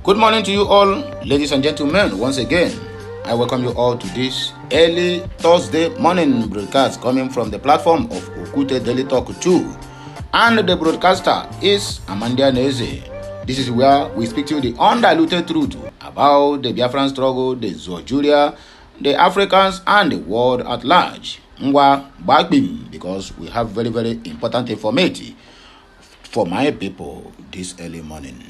Good morning to you all, ladies and gentlemen. Once again, I welcome you all to this early Thursday morning broadcast coming from the platform of Okute Daily Talk 2. And the broadcaster is Amanda Neze. This is where we speak to you the undiluted truth about the Biafran struggle, the Zoogeria, the Africans, and the world at large. Ngwa Bagbim, because we have very, very important information for my people this early morning.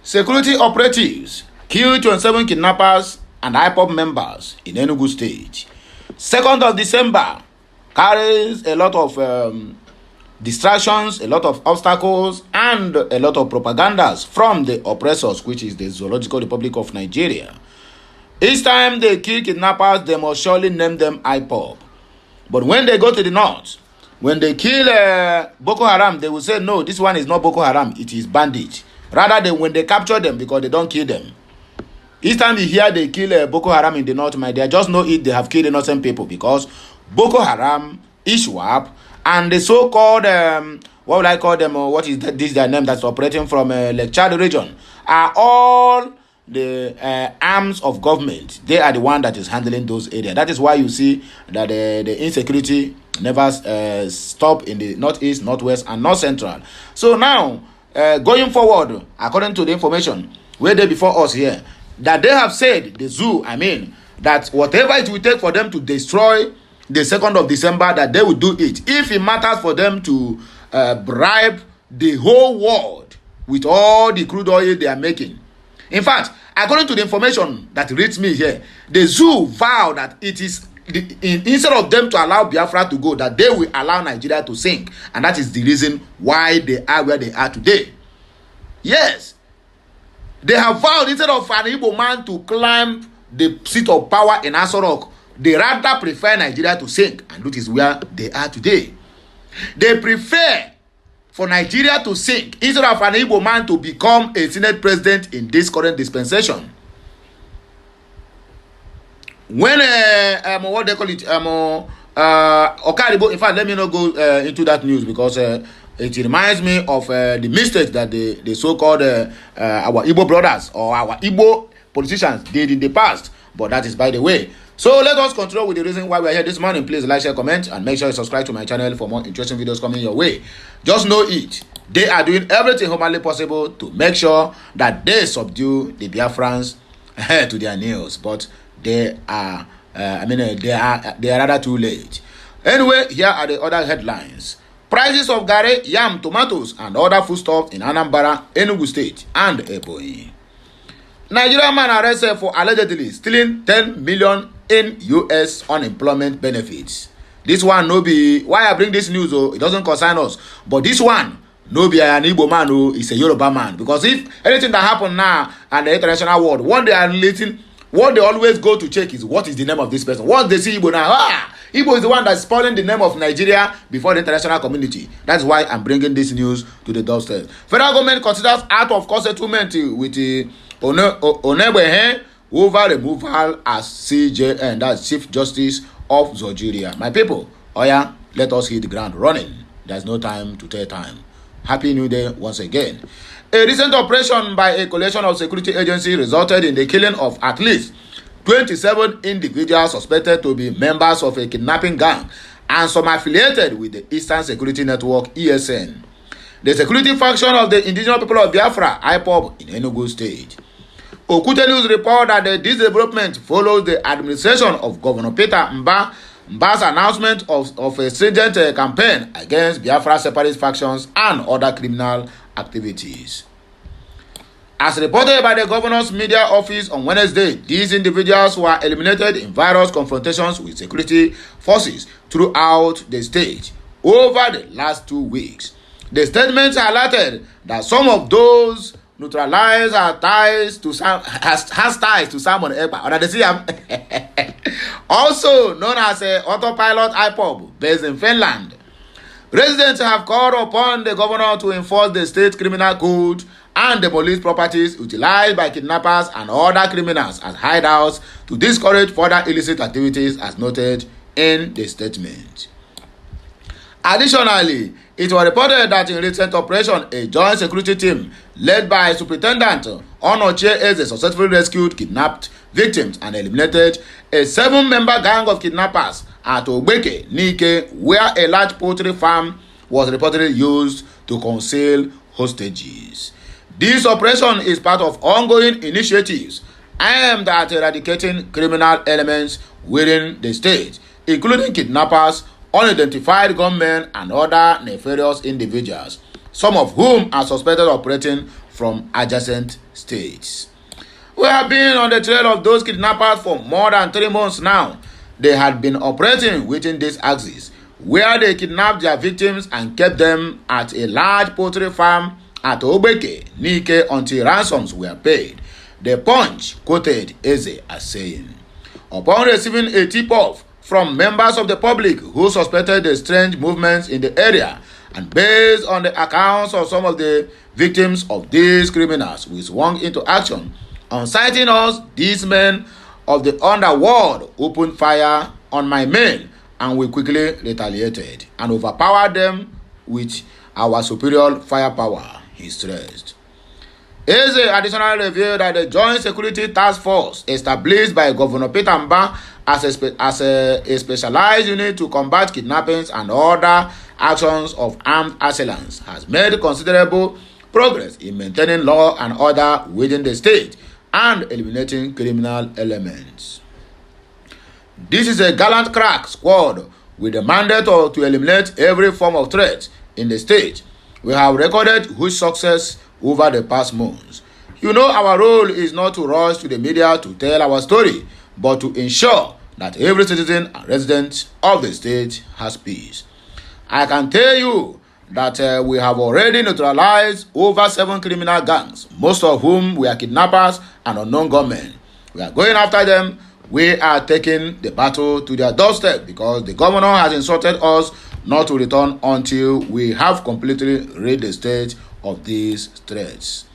Security operatives kill 27 kidnappers and IPOB members in Enugu State. 2nd of December carries a lot of distractions, a lot of obstacles, and a lot of propagandas from the oppressors, which is the Zoological Republic of Nigeria. Each time they kill kidnappers, they must surely name them IPOB. But when they go to the north, when they kill Boko Haram, they will say, no, this one is not Boko Haram, it is bandit. Rather than when they capture them, because they don't kill them. Each time you hear they kill Boko Haram in the north, my dear, just know it, they have killed innocent people, because Boko Haram, ISWAP, and the so-called, what would I call them, what is this their name that's operating from Lake Chad region, are all the arms of government. They are the one that is handling those areas. That is why you see that the insecurity never stop in the northeast, northwest, and north central. So now, going forward, according to the information where they before us here, that they have said, the zoo, that whatever it will take for them to destroy the 2nd of December, that they will do it. If it matters for them to bribe the whole world with all the crude oil they are making. In fact, according to the information that reads me here, the zoo vow that it is, instead of them to allow Biafra to go, that they will allow Nigeria to sink. And that is the reason why they are where they are today. Yes. They have vowed, instead of an Igbo man to climb the seat of power in Aso Rock, they rather prefer Nigeria to sink. And that is where they are today. They prefer for Nigeria to sink instead of an Igbo man to become a Senate president in this current dispensation. When what they call it, Okaribo, in fact, let me not go into that news, because it reminds me of the mistakes that the so-called our Igbo brothers or our Igbo politicians did in the past. But that is by the way. So let us continue with the reason why we are here this morning. Please like, share, comment, and make sure you subscribe to my channel for more interesting videos coming your way. Just know it. They are doing everything humanly possible to make sure that they subdue the Biafrans to their knees. But they are, they are rather too late. Anyway, here are the other headlines. Prices of garri, yam, tomatoes, and other foodstuffs in Anambra, Enugu State, and Ebonyi. Nigerian man arrested for allegedly stealing 10 million in U.S. unemployment benefits. This one no be, why I bring this news, it doesn't concern us. But this one no be an Igbo man, it's a Yoruba man. Because if anything that happen now and the international world, what they are relating, what they always go to check is what is the name of this person. Once they see Igbo now, Igbo is the one that's spoiling the name of Nigeria before the international community. That's why I'm bringing this news to the doorstep. Federal government considers out of court settlement with Onegbehe over removal as CJN, that's Chief Justice of Zoogeria. My people, let us hit the ground running. There's no time to tell time. Happy New Day once again. A recent operation by a coalition of security agencies resulted in the killing of at least 27 individuals suspected to be members of a kidnapping gang and some affiliated with the Eastern Security Network, ESN, the security function of the indigenous people of Biafra, IPOB, in Enugu State. Okute News report that this development follows the administration of Governor Peter Mba's announcement of a stringent campaign against Biafra separatist factions and other criminal activities. As reported by the governor's media office on Wednesday, these individuals were eliminated in various confrontations with security forces throughout the state over the last 2 weeks. The statement highlighted that some of those neutralized has ties to Simon Ekpa, also known as autopilot IPOB, based in Finland. Residents have called upon the governor to enforce the state criminal code and demolish properties utilized by kidnappers and other criminals as hideouts to discourage further illicit activities, as noted in the statement. Additionally, It was reported that in recent operation, a joint security team led by Superintendent Onochie Eze successfully rescued kidnapped victims and eliminated a 7-member gang of kidnappers at Ogbeke, Nike, where a large poultry farm was reportedly used to conceal hostages. This operation is part of ongoing initiatives aimed at eradicating criminal elements within the state, including kidnappers, unidentified gunmen, and other nefarious individuals, some of whom are suspected of operating from adjacent states. We have been on the trail of those kidnappers for more than 3 months now. They had been operating within this axis, where they kidnapped their victims and kept them at a large poultry farm at Ogbeke, Nike, until ransoms were paid. The Punch quoted Eze as saying, upon receiving a tip-off from members of the public who suspected the strange movements in the area, and based on the accounts of some of the victims of these criminals, we swung into action. On sighting us, these men of the underworld opened fire on my men, and we quickly retaliated and overpowered them with our superior firepower, he stressed. Eze additionally revealed that the Joint Security Task Force established by Governor Peter Mba as a specialized unit to combat kidnappings and other actions of armed assailants has made considerable progress in maintaining law and order within the state and eliminating criminal elements. This is a gallant crack squad with the mandate to eliminate every form of threat in the state. We have recorded huge success over the past months. You know, our role is not to rush to the media to tell our story, but to ensure that every citizen and resident of the state has peace. I can tell you that we have already neutralized over 7 criminal gangs, most of whom were kidnappers and unknown gunmen. We are going after them. We are taking the battle to their doorstep because the governor has instructed us not to return until we have completely rid the state of these threats.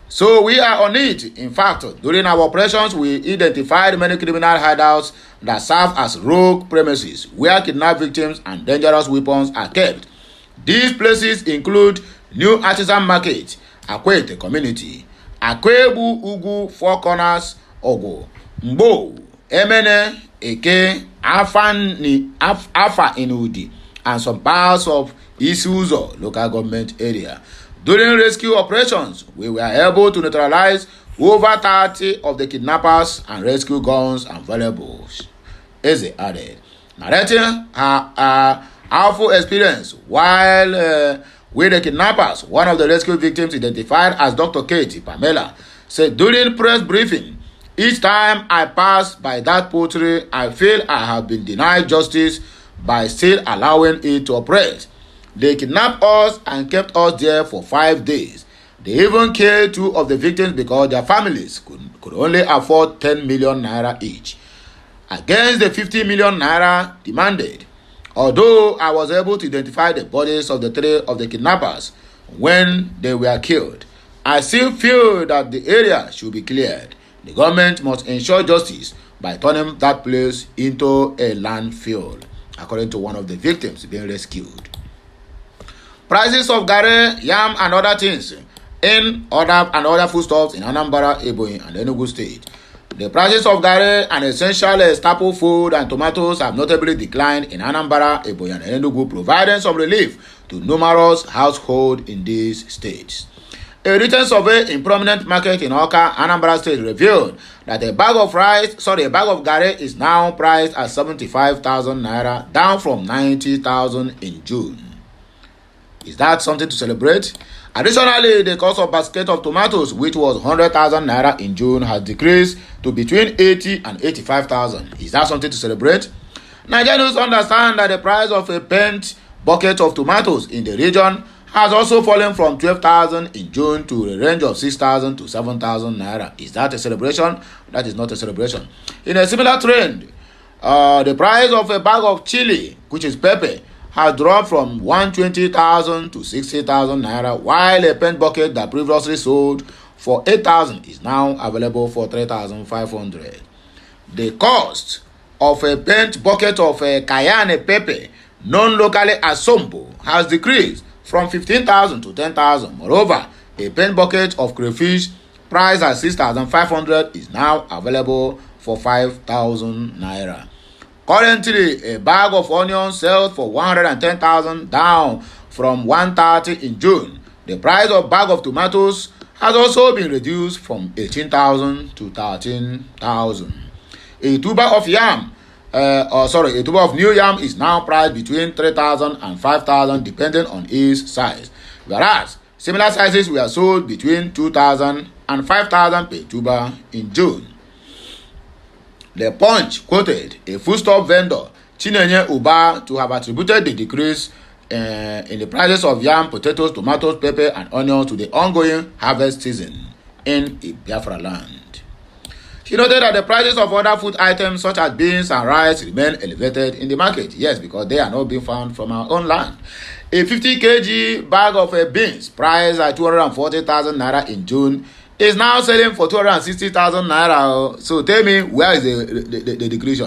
So we are on it. In fact, during our operations, we identified many criminal hideouts that serve as rogue premises where kidnapped victims and dangerous weapons are kept. These places include New Artisan Market, Akwete Community, Akwebu Ugu, Four Corners, Ogo, Mbo, Emene, Eke, Afa Inudi, and some parts of Isuzo local government area. During rescue operations, we were able to neutralize over 30 of the kidnappers and rescue guns and valuables, Eze added, narrating her powerful experience while with the kidnappers. One of the rescue victims, identified as Dr. Katie Pamela, said during press briefing, each time I pass by that poultry, I feel I have been denied justice by still allowing it to operate. They kidnapped us and kept us there for 5 days. They even killed 2 of the victims because their families could only afford 10 million naira each, against the 50 million naira demanded. Although I was able to identify the bodies of the 3 of the kidnappers when they were killed, I still feel that the area should be cleared. The government must ensure justice by turning that place into a landfill, according to one of the victims being rescued. Prices of garri, yam, and other things in other foodstuffs in Anambra, Ebonyi, and Enugu State. The prices of garri, an essential staple food, and tomatoes have notably declined in Anambra, Ebonyi, and Enugu, providing some relief to numerous households in these states. A recent survey in prominent market in Awka, Anambra State, revealed that a bag of garri is now priced at 75,000 naira, down from 90,000 in June. Is that something to celebrate? Additionally, the cost of basket of tomatoes, which was 100,000 naira in June, has decreased to between 80 and 85,000. Is that something to celebrate? Nigerians understand that the price of a pent bucket of tomatoes in the region has also fallen from 12,000 in June to a range of 6,000 to 7,000 naira. Is that a celebration? That is not a celebration. In a similar trend, the price of a bag of chili, which is pepper, has dropped from 120,000 to 60,000 naira, while a paint bucket that previously sold for 8,000 is now available for 3,500. The cost of a paint bucket of a cayenne pepper known locally as Sombo, has decreased from 15,000 to 10,000. Moreover, a pen bucket of crayfish priced at 6,500 is now available for 5,000 naira. Currently, a bag of onions sells for 110,000, down from 130 in June. The price of bag of tomatoes has also been reduced from 18,000 to 13,000. A tuber of a tuber of new yam is now priced between 3,000 and 5,000 depending on its size, whereas similar sizes were sold between 2,000 and 5,000 per tuber in June. The Punch quoted a foodstuff vendor, Chinenye Uba, to have attributed the decrease in the prices of yam, potatoes, tomatoes, pepper, and onions to the ongoing harvest season in Biafra land. She noted that the prices of other food items such as beans and rice remain elevated in the market. Yes, because they are not being found from our own land. A 50 kg bag of beans priced at 240,000 naira in June is now selling for 260,000 naira. So tell me, where is the decrease?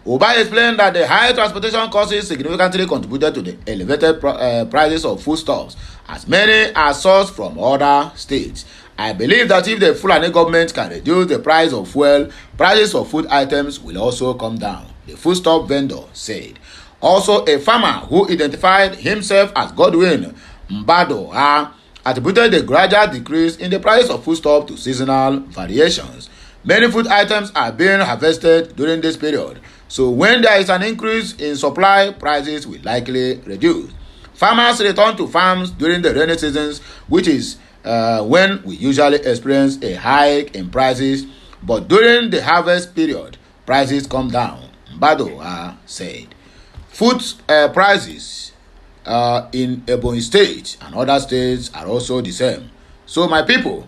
Uba explained that the high transportation costs significantly contributed to the elevated prices of foodstuffs, as many are sourced from other states. I believe that if the Fulani government can reduce the price of fuel, prices of food items will also come down, the foodstuff vendor said. Also, a farmer who identified himself as Godwin Mbado attributed the gradual decrease in the price of foodstuff to seasonal variations. Many food items are being harvested during this period, so when there is an increase in supply, prices will likely reduce. Farmers return to farms during the rainy seasons, which is when we usually experience a hike in prices, but during the harvest period, prices come down, Mbado said. Food prices in Ebonyi State and other states are also the same. So my people,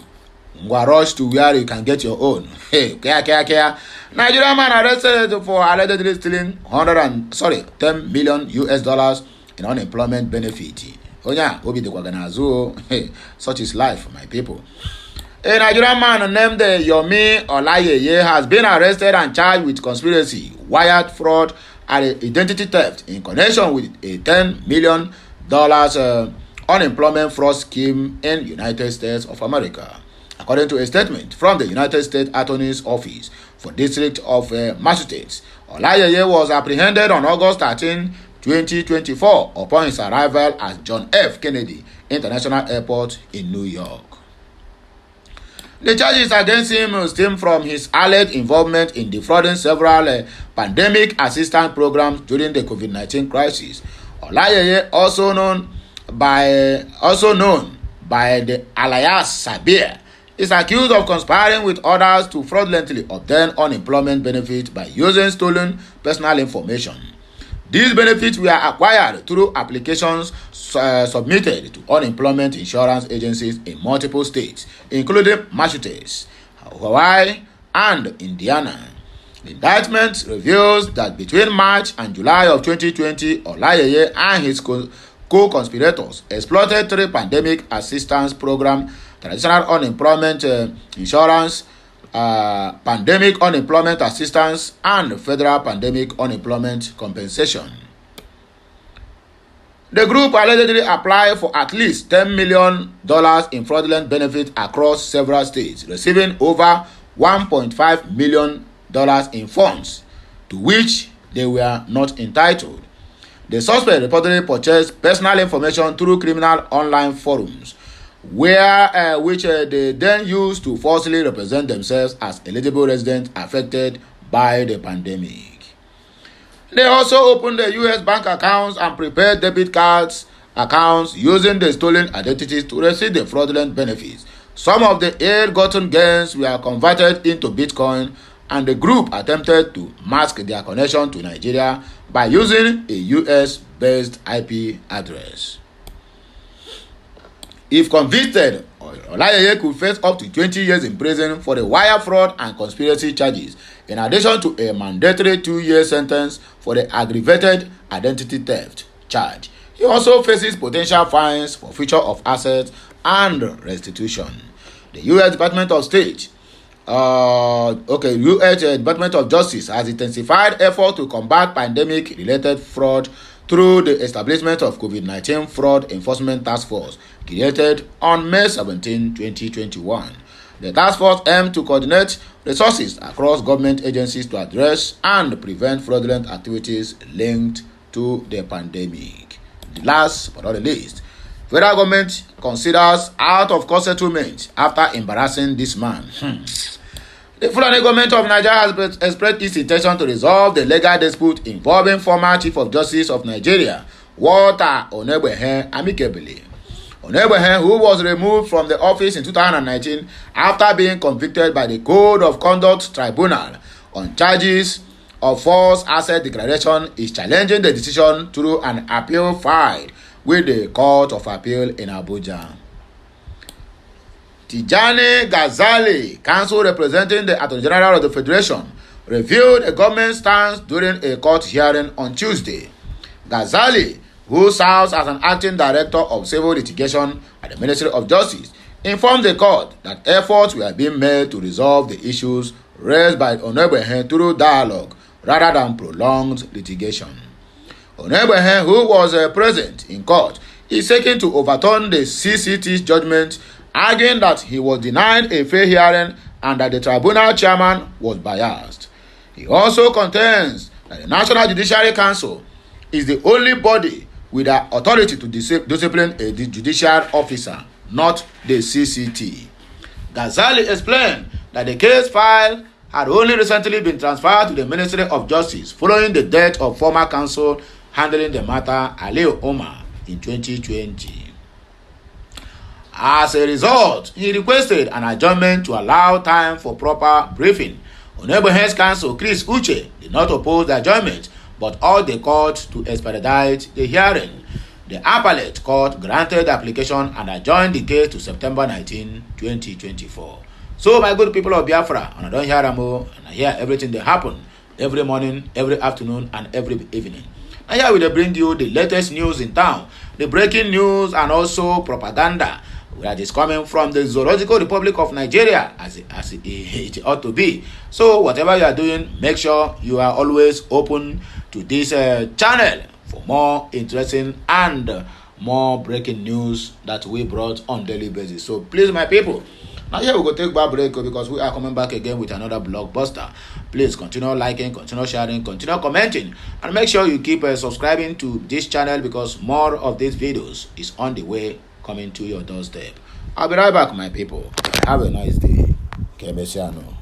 rush to where you can get your own. Hey, care. Nigerian man arrested for allegedly stealing 10 million US dollars in unemployment benefit. Such is life, my people. A Nigerian man named Yomi Olayeye has been arrested and charged with conspiracy, wire fraud, and identity theft in connection with a $10 million unemployment fraud scheme in United States of America. According to a statement from the United States Attorney's Office for District of Massachusetts, Olayeye was apprehended on August 13, 2024 upon his arrival at John F. Kennedy International Airport in New York. The charges against him stem from his alleged involvement in defrauding several pandemic assistance programs during the COVID-19 crisis. Olayeye, also known by the alias Sabir, is accused of conspiring with others to fraudulently obtain unemployment benefits by using stolen personal information. These benefits were acquired through applications submitted to unemployment insurance agencies in multiple states, including Massachusetts, Hawaii, and Indiana. The indictment reveals that between March and July of 2020, Olayeye and his co-conspirators exploited 3 pandemic assistance programs: traditional unemployment insurance, pandemic unemployment assistance, and federal pandemic unemployment compensation. The group allegedly applied for at least $10 million in fraudulent benefits across several states, receiving over $1.5 million in funds to which they were not entitled. The suspect reportedly purchased personal information through criminal online forums, which they then used to falsely represent themselves as eligible residents affected by the pandemic. They also opened the U.S. bank accounts and prepared debit cards accounts using the stolen identities to receive the fraudulent benefits. Some of the ill-gotten gains were converted into Bitcoin, and the group attempted to mask their connection to Nigeria by using a U.S.-based IP address. If convicted, Olayeye could face up to 20 years in prison for the wire fraud and conspiracy charges, in addition to a mandatory 2-year sentence for the aggravated identity theft charge. He also faces potential fines, forfeiture of assets, and restitution. The U.S. Department of State, U.S. Department of Justice has intensified efforts to combat pandemic-related fraud through the establishment of COVID-19 Fraud Enforcement Task Force created on May 17, 2021. The task force aimed to coordinate resources across government agencies to address and prevent fraudulent activities linked to the pandemic. Last but not the least, federal government considers out-of-court settlement after embarrassing this man. The Fulani government of Nigeria has expressed its intention to resolve the legal dispute involving former Chief of Justice of Nigeria, Walter Onegbehe, amicably. Onegbehe, who was removed from the office in 2019 after being convicted by the Code of Conduct Tribunal on charges of false asset declaration, is challenging the decision through an appeal filed with the Court of Appeal in Abuja. Tijani Ghazali, counsel representing the Attorney General of the Federation, revealed a government stance during a court hearing on Tuesday. Ghazali, who serves as an acting director of civil litigation at the Ministry of Justice, informed the court that efforts were being made to resolve the issues raised by Onegbehe through dialogue rather than prolonged litigation. Onegbehe, who was present in court, is seeking to overturn the CCT's judgment, arguing that he was denied a fair hearing and that the tribunal chairman was biased. He also contends that the National Judiciary Council is the only body with the authority to discipline a judicial officer, not the CCT. Ghazali explained that the case file had only recently been transferred to the Ministry of Justice following the death of former counsel handling the matter, Aliyu Omar, in 2020. As a result, he requested an adjournment to allow time for proper briefing. Onegbehe's counsel, Chris Uche, did not oppose the adjournment, but urged the court to expedite the hearing. The appellate court granted the application and adjourned the case to September 19, 2024. So, my good people of Biafra, and I don't hear them all, and I hear everything that happen every morning, every afternoon, and every evening. And here we will bring you the latest news in town, the breaking news, and also propaganda that is coming from the Zoological Republic of Nigeria, as it ought to be. So whatever you are doing, make sure you are always open to this channel for more interesting and more breaking news that we brought on daily basis. So please, my people, now here we go take back break because we are coming back again with another blockbuster. Please continue liking, continue sharing, continue commenting, and make sure you keep subscribing to this channel because more of these videos is on the way, coming to your doorstep. I'll be right back, my people. Have a nice day. Kemesiano.